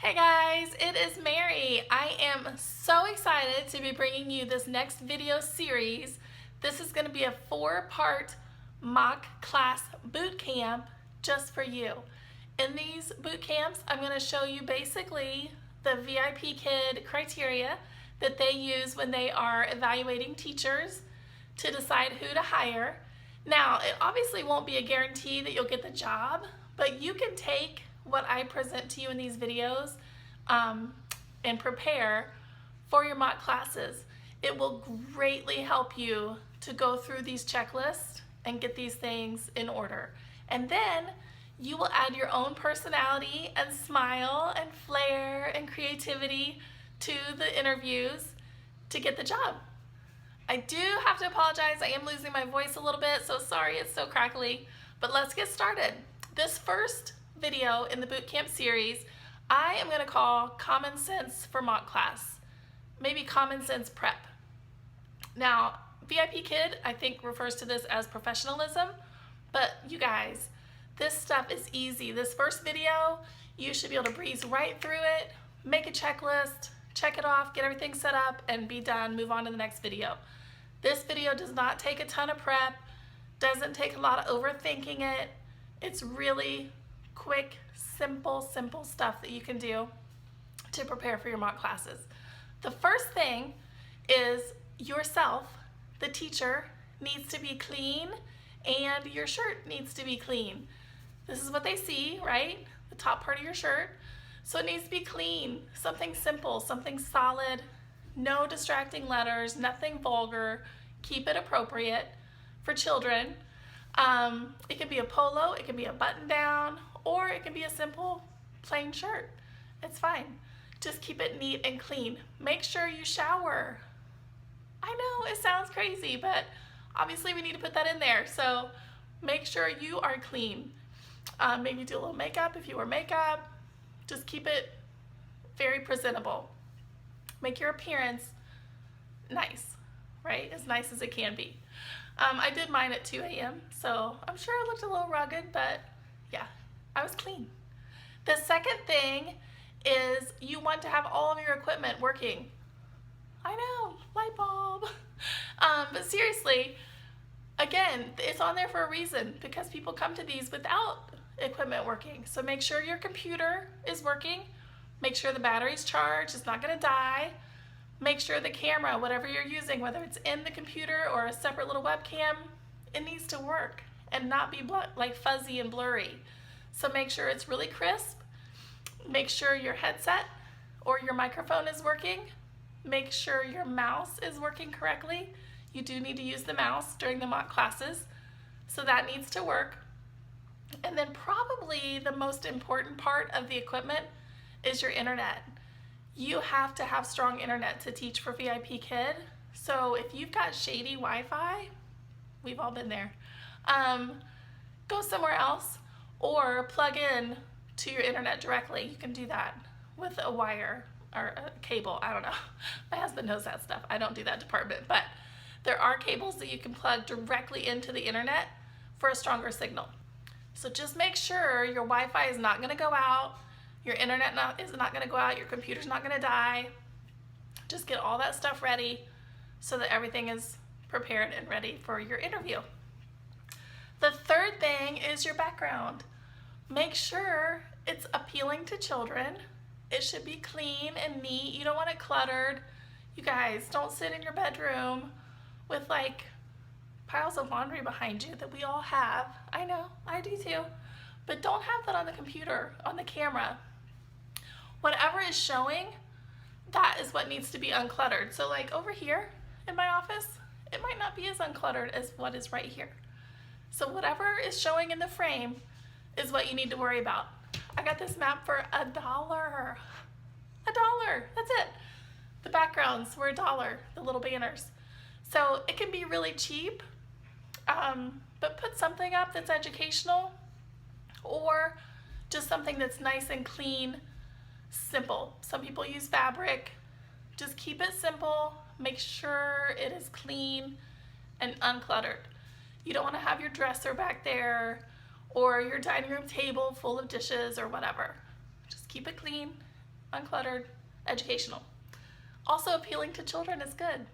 Hey guys, it is Mary. I am so excited to be bringing you this next video series. This is going to be a 4-part mock class boot camp just for you. In these boot camps, I'm going to show you basically the VIPKID criteria that they use when they are evaluating teachers to decide who to hire. Now, it obviously won't be a guarantee that you'll get the job, but you can take what I present to you in these videos and prepare for your mock classes. It will greatly help you to go through these checklists and get these things in order. And then you will add your own personality and smile and flair and creativity to the interviews to get the job. I do have to apologize. I am losing my voice a little bit, so sorry it's so crackly, but let's get started. This first video in the bootcamp series, I am going to call Common Sense for Mock Class, maybe Common Sense Prep. Now, VIPKID, I think, refers to this as professionalism, but you guys, this stuff is easy. This first video, you should be able to breeze right through it, make a checklist, check it off, get everything set up, and be done, move on to the next video. This video does not take a ton of prep, doesn't take a lot of overthinking it. It's really quick, simple stuff that you can do to prepare for your mock classes. The first thing is yourself, the teacher, needs to be clean and your shirt needs to be clean. This is what they see, right? The top part of your shirt. So it needs to be clean, something simple, something solid, no distracting letters, nothing vulgar, keep it appropriate for children. It could be a polo, it could be a button down, or it can be a simple plain shirt. It's fine. Just keep it neat and clean. Make sure you shower. I know it sounds crazy, but obviously we need to put that in there. So make sure you are clean. Maybe do a little makeup if you wear makeup. Just keep it very presentable. Make your appearance nice, right? As nice as it can be. I did mine at 2 a.m., so I'm sure it looked a little rugged, but yeah, I was clean. The second thing is you want to have all of your equipment working. I know, light bulb. But seriously, again, it's on there for a reason because people come to these without equipment working. So make sure your computer is working. Make sure the battery's charged, it's not gonna die. Make sure the camera, whatever you're using, whether it's in the computer or a separate little webcam, it needs to work and not be like fuzzy and blurry. So make sure it's really crisp. Make sure your headset or your microphone is working. Make sure your mouse is working correctly. You do need to use the mouse during the mock classes, so that needs to work. And then probably the most important part of the equipment is your internet. You have to have strong internet to teach for VIPKID. So if you've got shady Wi-Fi, we've all been there, go somewhere else or plug in to your internet directly. You can do that with a wire or a cable, I don't know. My husband knows that stuff. I don't do that department, but there are cables that you can plug directly into the internet for a stronger signal. So just make sure your Wi-Fi is not gonna go out, your internet is not gonna go out, your computer's not gonna die. Just get all that stuff ready so that everything is prepared and ready for your interview. The third thing is your background. Make sure it's appealing to children. It should be clean and neat. You don't want it cluttered. You guys, don't sit in your bedroom with like piles of laundry behind you that we all have. I know, I do too. But don't have that on the computer, on the camera. Whatever is showing, that is what needs to be uncluttered. So like over here in my office, it might not be as uncluttered as what is right here. So whatever is showing in the frame is what you need to worry about. I got this map for $1. $1, that's it. The backgrounds were $1, the little banners. So it can be really cheap, but put something up that's educational or just something that's nice and clean, simple. Some people use fabric. Just keep it simple. Make sure it is clean and uncluttered. You don't want to have your dresser back there or your dining room table full of dishes or whatever. Just keep it clean uncluttered, educational. Also appealing to children is good.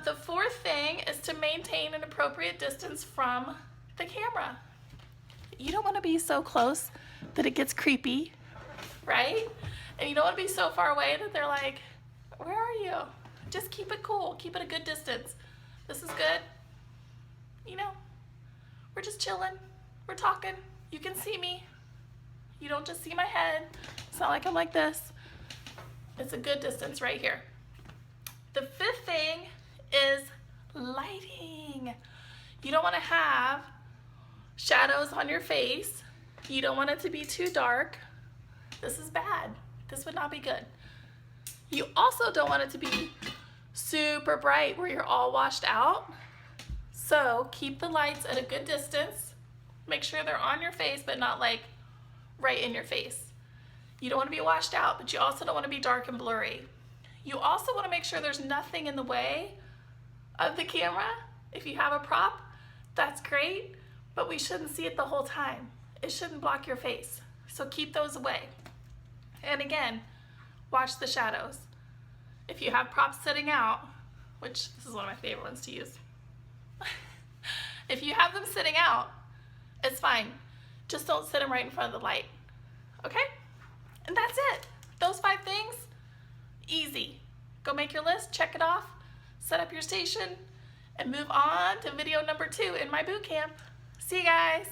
The fourth thing is to maintain an appropriate distance from the camera. You don't want to be so close that it gets creepy, right? And you don't want to be so far away that they're like, where are you? Just keep it cool. Keep it a good distance. This is good. You know, we're just chilling. We're talking. You can see me. You don't just see my head. It's not like I'm like this. It's a good distance right here. The fifth thing is lighting. You don't want to have shadows on your face. You don't want it to be too dark. This is bad. This would not be good. You also don't want it to be super bright where you're all washed out. So keep the lights at a good distance. Make sure they're on your face, but not like right in your face. You don't want to be washed out, but you also don't want to be dark and blurry. You also want to make sure there's nothing in the way of the camera. If you have a prop, that's great, but we shouldn't see it the whole time. It shouldn't block your face. So keep those away. And again, watch the shadows. If you have props sitting out, which this is one of my favorite ones to use. If you have them sitting out, it's fine. Just don't sit them right in front of the light. Okay? And that's it. Those 5 things, easy. Go make your list, check it off, set up your station, and move on to video number 2 in my boot camp. See you guys.